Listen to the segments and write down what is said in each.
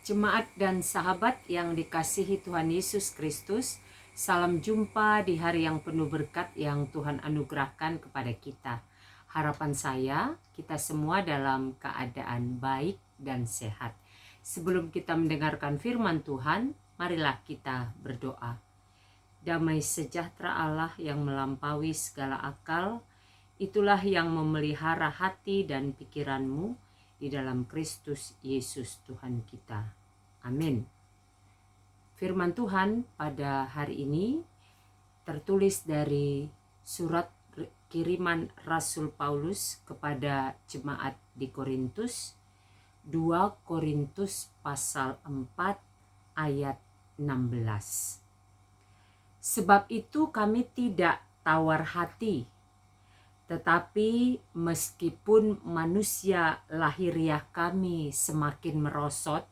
Jemaat dan sahabat yang dikasihi Tuhan Yesus Kristus, salam jumpa di hari yang penuh berkat yang Tuhan anugerahkan kepada kita. Harapan saya, kita semua dalam keadaan baik dan sehat. Sebelum kita mendengarkan firman Tuhan, marilah kita berdoa. Damai sejahtera Allah yang melampaui segala akal, itulah yang memelihara hati dan pikiranmu di dalam Kristus Yesus Tuhan kita. Amin. Firman Tuhan pada hari ini tertulis dari surat kiriman Rasul Paulus kepada jemaat di Korintus, 2 Korintus pasal 4 ayat 16. Sebab itu kami tidak tawar hati, tetapi meskipun manusia lahiriah kami semakin merosot,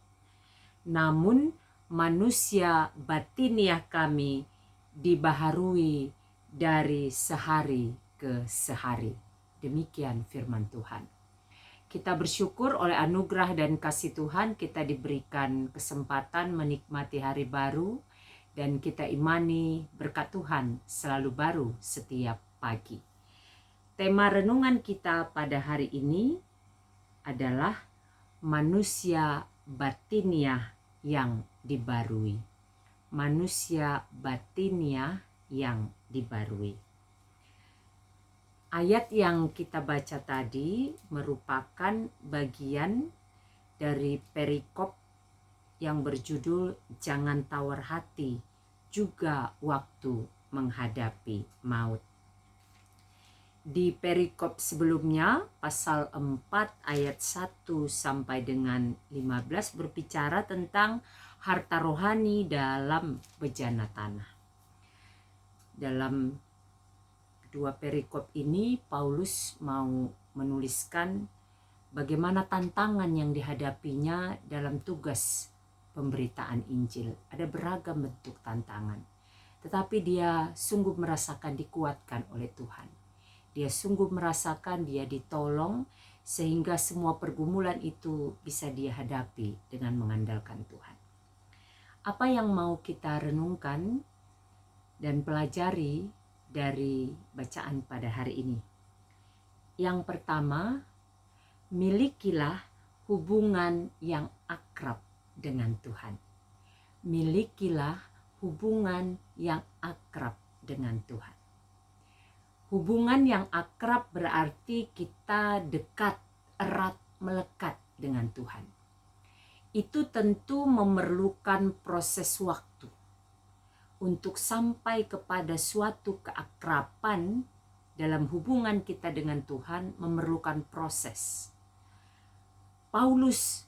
namun manusia batiniah kami dibaharui dari sehari ke sehari. Demikian firman Tuhan. Kita bersyukur oleh anugerah dan kasih Tuhan kita diberikan kesempatan menikmati hari baru, dan kita imani berkat Tuhan selalu baru setiap pagi. Tema renungan kita pada hari ini adalah manusia batiniah yang dibarui. Manusia batiniah yang dibarui. Ayat yang kita baca tadi merupakan bagian dari perikop yang berjudul Jangan Tawar Hati juga waktu menghadapi maut. Di perikop sebelumnya, pasal 4 ayat 1 sampai dengan 15 berbicara tentang harta rohani dalam bejana tanah. Dalam dua perikop ini, Paulus mau menuliskan bagaimana tantangan yang dihadapinya dalam tugas pemberitaan Injil. Ada beragam bentuk tantangan, tetapi dia sungguh merasakan dikuatkan oleh Tuhan. Dia sungguh merasakan dia ditolong sehingga semua pergumulan itu bisa dia hadapi dengan mengandalkan Tuhan. Apa yang mau kita renungkan dan pelajari dari bacaan pada hari ini? Yang pertama, milikilah hubungan yang akrab dengan Tuhan. Milikilah hubungan yang akrab dengan Tuhan. Hubungan yang akrab berarti kita dekat, erat, melekat dengan Tuhan. Itu tentu memerlukan proses waktu untuk sampai kepada suatu keakraban dalam hubungan kita dengan Tuhan, memerlukan proses. Paulus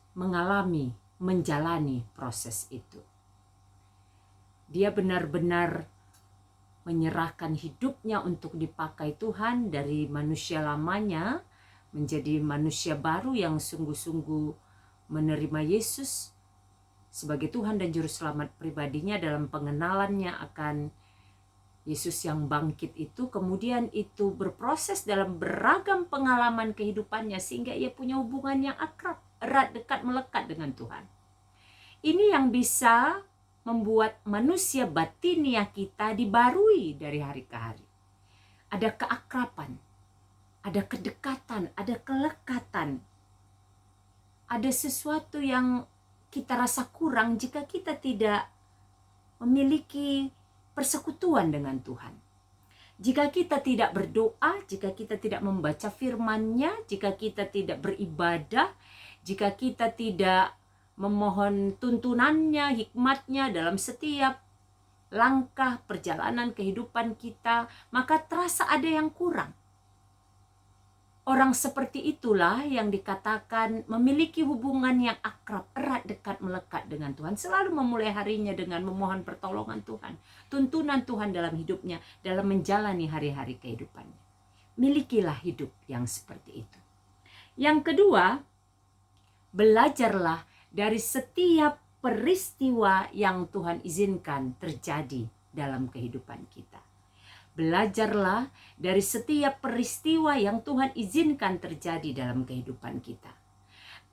menjalani proses itu. Dia benar-benar menyerahkan hidupnya untuk dipakai Tuhan, dari manusia lamanya menjadi manusia baru yang sungguh-sungguh menerima Yesus sebagai Tuhan dan Juru Selamat pribadinya dalam pengenalannya akan Yesus yang bangkit itu. Kemudian itu berproses dalam beragam pengalaman kehidupannya sehingga ia punya hubungan yang akrab, erat, dekat, melekat dengan Tuhan. Ini yang bisa membuat manusia batiniah kita dibarui dari hari ke hari. Ada keakraban, ada kedekatan, ada kelekatan. Ada sesuatu yang kita rasa kurang jika kita tidak memiliki persekutuan dengan Tuhan. Jika kita tidak berdoa, jika kita tidak membaca firman-Nya, jika kita tidak beribadah, jika kita tidak memohon tuntunannya, hikmatnya dalam setiap langkah perjalanan kehidupan kita, maka terasa ada yang kurang. Orang seperti itulah yang dikatakan memiliki hubungan yang akrab, erat, dekat, melekat dengan Tuhan. Selalu memulai harinya dengan memohon pertolongan Tuhan, tuntunan Tuhan dalam hidupnya, dalam menjalani hari-hari kehidupannya. Milikilah hidup yang seperti itu. Yang kedua, belajarlah dari setiap peristiwa yang Tuhan izinkan terjadi dalam kehidupan kita. Belajarlah dari setiap peristiwa yang Tuhan izinkan terjadi dalam kehidupan kita.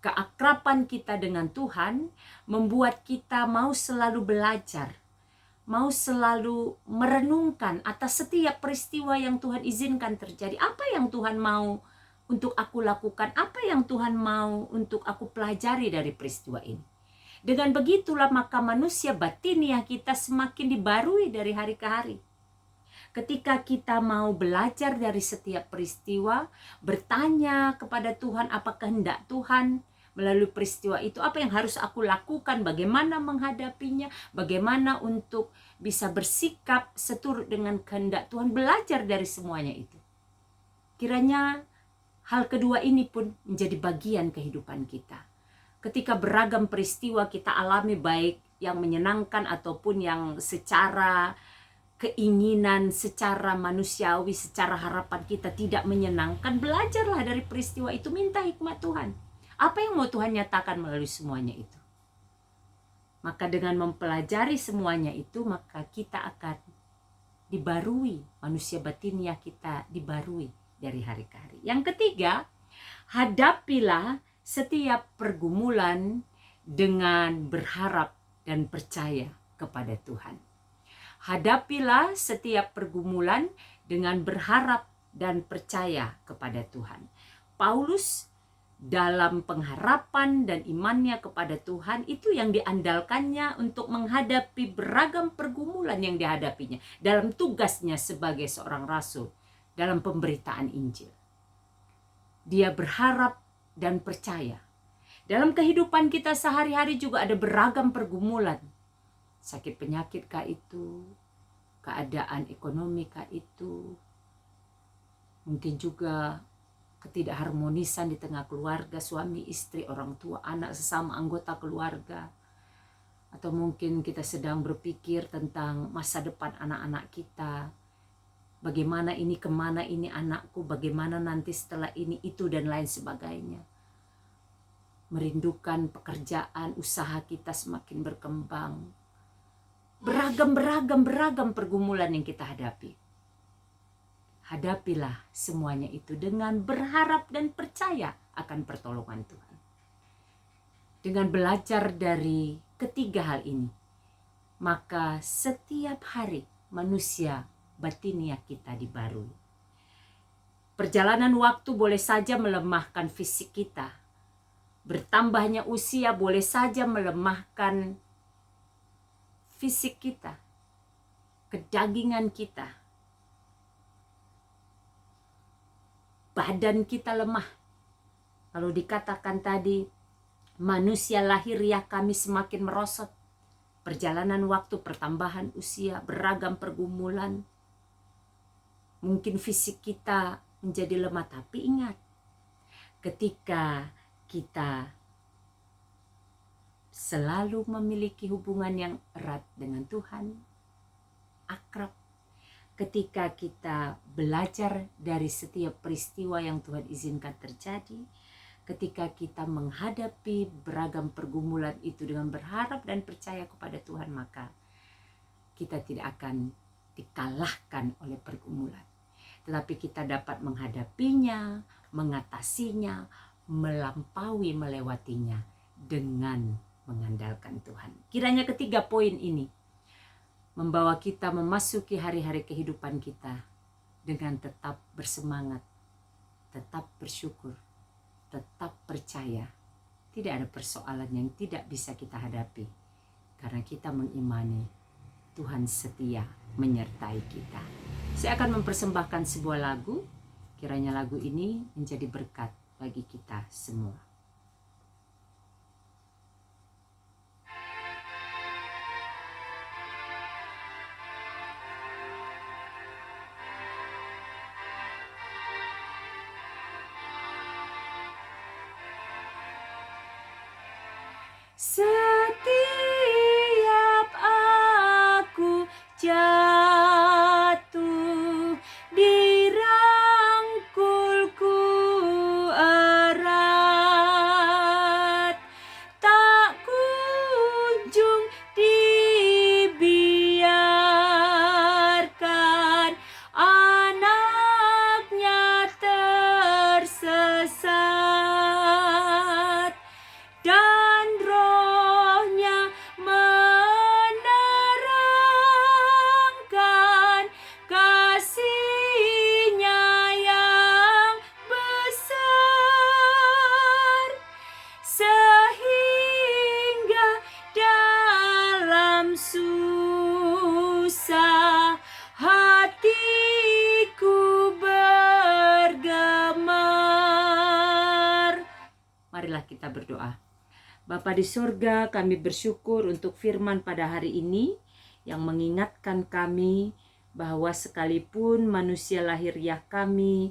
Keakraban kita dengan Tuhan membuat kita mau selalu belajar, mau selalu merenungkan atas setiap peristiwa yang Tuhan izinkan terjadi. Apa yang Tuhan mau untuk aku lakukan? Apa yang Tuhan mau untuk aku pelajari dari peristiwa ini? Dengan begitulah maka manusia batiniah kita semakin dibarui dari hari ke hari. Ketika kita mau belajar dari setiap peristiwa, bertanya kepada Tuhan apa kehendak Tuhan melalui peristiwa itu, apa yang harus aku lakukan, bagaimana menghadapinya, bagaimana untuk bisa bersikap seturut dengan kehendak Tuhan, belajar dari semuanya itu. Kiranya hal kedua ini pun menjadi bagian kehidupan kita. Ketika beragam peristiwa kita alami, baik yang menyenangkan ataupun yang secara keinginan, secara manusiawi, secara harapan kita tidak menyenangkan, belajarlah dari peristiwa itu, minta hikmat Tuhan. Apa yang mau Tuhan nyatakan melalui semuanya itu? Maka dengan mempelajari semuanya itu, maka kita akan dibarui, manusia batiniah kita dibarui dari hari ke hari. Yang ketiga, hadapilah setiap pergumulan dengan berharap dan percaya kepada Tuhan. Hadapilah setiap pergumulan dengan berharap dan percaya kepada Tuhan. Paulus dalam pengharapan dan imannya kepada Tuhan itu yang diandalkannya untuk menghadapi beragam pergumulan yang dihadapinya dalam tugasnya sebagai seorang rasul dalam pemberitaan Injil. Dia berharap dan percaya. Dalam kehidupan kita sehari-hari juga ada beragam pergumulan. Sakit penyakit kah itu, keadaan ekonomi kah itu, mungkin juga ketidakharmonisan di tengah keluarga, suami, istri, orang tua, anak, sesama anggota keluarga. Atau mungkin kita sedang berpikir tentang masa depan anak-anak kita. Bagaimana ini, kemana ini anakku, bagaimana nanti setelah ini, itu dan lain sebagainya. Merindukan pekerjaan, usaha kita semakin berkembang. Beragam pergumulan yang kita hadapi. Hadapilah semuanya itu dengan berharap dan percaya akan pertolongan Tuhan. Dengan belajar dari ketiga hal ini, maka setiap hari manusia batiniah kita dibarui. Perjalanan waktu boleh saja melemahkan fisik kita. Bertambahnya usia boleh saja melemahkan fisik kita, kedagingan kita. Badan kita lemah. Kalau dikatakan tadi, manusia lahiriah kami semakin merosot. Perjalanan waktu, pertambahan usia, beragam pergumulan. Mungkin fisik kita menjadi lemah, tapi ingat, ketika kita selalu memiliki hubungan yang erat dengan Tuhan, akrab, ketika kita belajar dari setiap peristiwa yang Tuhan izinkan terjadi, ketika kita menghadapi beragam pergumulan itu dengan berharap dan percaya kepada Tuhan, maka kita tidak akan dikalahkan oleh pergumulan. Tetapi kita dapat menghadapinya, mengatasinya, melampaui, melewatinya dengan mengandalkan Tuhan. Kiranya ketiga poin ini membawa kita memasuki hari-hari kehidupan kita dengan tetap bersemangat, tetap bersyukur, tetap percaya. Tidak ada persoalan yang tidak bisa kita hadapi karena kita mengimani Tuhan setia menyertai kita. Saya akan mempersembahkan sebuah lagu, kiranya lagu ini menjadi berkat bagi kita semua. Setiap aku jatuh, dirangkulku erat, tak kunjung dibiarkan anaknya tersesat. kita berdoa. Bapa di surga, kami bersyukur untuk firman pada hari ini yang mengingatkan kami bahwa sekalipun manusia lahiriah kami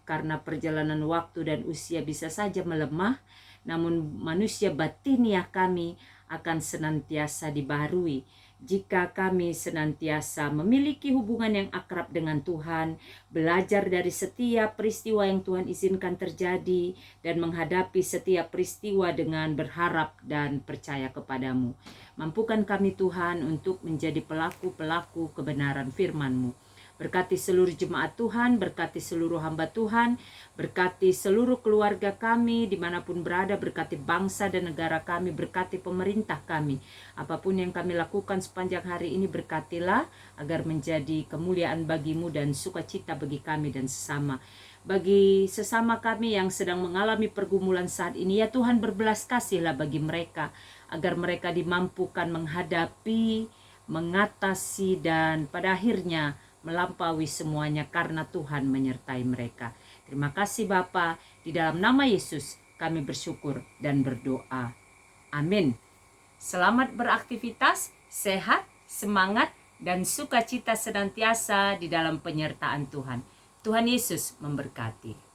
karena perjalanan waktu dan usia bisa saja melemah, namun manusia batiniah kami akan senantiasa dibaharui jika kami senantiasa memiliki hubungan yang akrab dengan Tuhan, belajar dari setiap peristiwa yang Tuhan izinkan terjadi, dan menghadapi setiap peristiwa dengan berharap dan percaya kepadamu. Mampukan kami Tuhan untuk menjadi pelaku-pelaku kebenaran firman-Mu. Berkati seluruh jemaat Tuhan, berkati seluruh hamba Tuhan, berkati seluruh keluarga kami dimanapun berada, berkati bangsa dan negara kami, berkati pemerintah kami. Apapun yang kami lakukan sepanjang hari ini, berkatilah agar menjadi kemuliaan bagi-Mu dan sukacita bagi kami dan sesama. Bagi sesama kami yang sedang mengalami pergumulan saat ini, ya Tuhan, berbelas kasihlah bagi mereka, agar mereka dimampukan menghadapi, mengatasi, dan pada akhirnya melampaui semuanya karena Tuhan menyertai mereka. Terima kasih Bapa, di dalam nama Yesus kami bersyukur dan berdoa. Amin. Selamat beraktivitas, sehat, semangat, dan sukacita senantiasa di dalam penyertaan Tuhan. Tuhan Yesus memberkati.